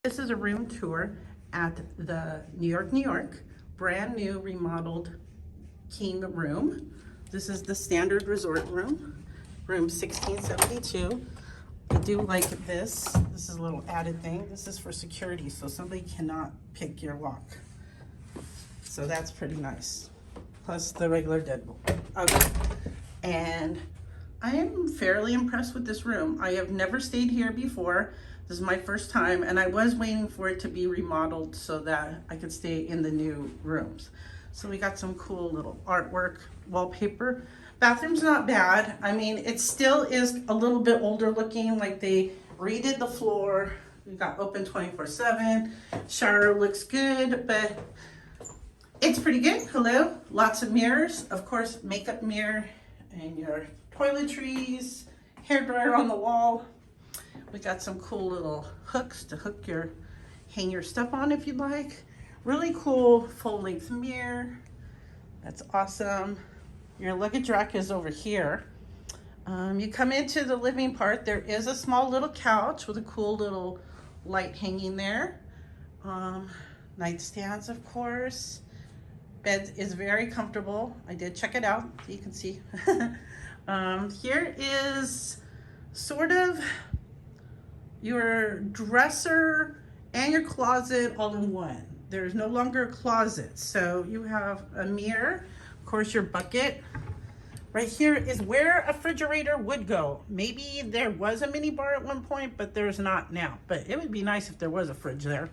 This is a room tour at the New York, brand new remodeled king room. This is the standard resort room, room 1672. I do like this. This is a little added thing. This is for security, so somebody cannot pick your lock. So that's pretty nice. Plus the regular deadbolt. Okay. And I am fairly impressed with this room. I have never stayed here before. This is my first time, and I was waiting for it to be remodeled so that I could stay in the new rooms. So we got some cool little artwork, wallpaper. Bathroom's not bad. I mean, it still is a little bit older looking, like they redid the floor. We got open 24/7. Shower looks good, but it's pretty good. Hello, lots of mirrors. Of course, makeup mirror and your toiletries, hairdryer on the wall. We got some cool little hooks to hang your stuff on if you'd like. Really cool full-length mirror. That's awesome. Your luggage rack is over here. You come into the living part. There is a small little couch with a cool little light hanging there. Nightstands, of course. Bed is very comfortable. I did check it out, so you can see. Here is sort of your dresser and your closet all in one. There's no longer a closet. So you have a mirror, of course your bucket. Right here is where a refrigerator would go. Maybe there was a mini bar at one point, but there's not now. But it would be nice if there was a fridge there.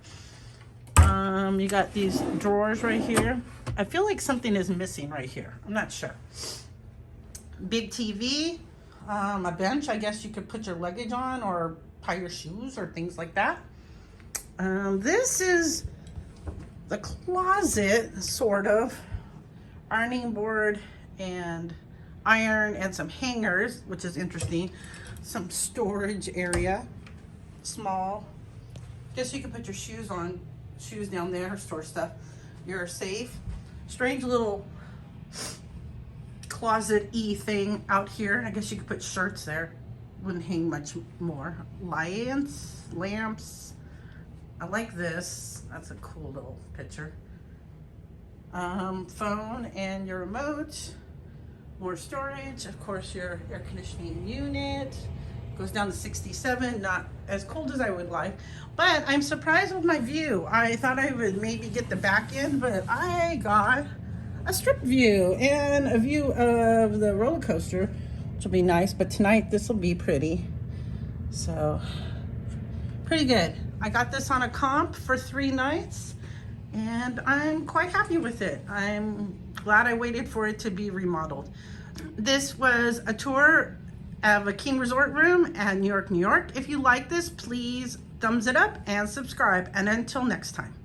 You got these drawers right here. I feel like something is missing right here. I'm not sure. Big TV, a bench. I guess you could put your luggage on or tie your shoes or things like that. This is the closet, sort of. Ironing board and iron and some hangers, which is interesting. Some storage area, small. Guess you could put your shoes down there, store stuff. Your safe. Strange little closet-y thing out here. I guess you could put shirts there. Wouldn't hang much more. Lamps. I like this. That's a cool little picture. Phone and your remote. More storage. Of course, your air conditioning unit. Goes down to 67. Not as cold as I would like. But I'm surprised with my view. I thought I would maybe get the back end, but I got a strip view and a view of the roller coaster, which will be nice. But tonight, this will be pretty. So, pretty good. I got this on a comp for 3 nights, and I'm quite happy with it. I'm glad I waited for it to be remodeled. This was a tour of a king resort room at New York. If you like this, please thumbs it up and subscribe. And until next time.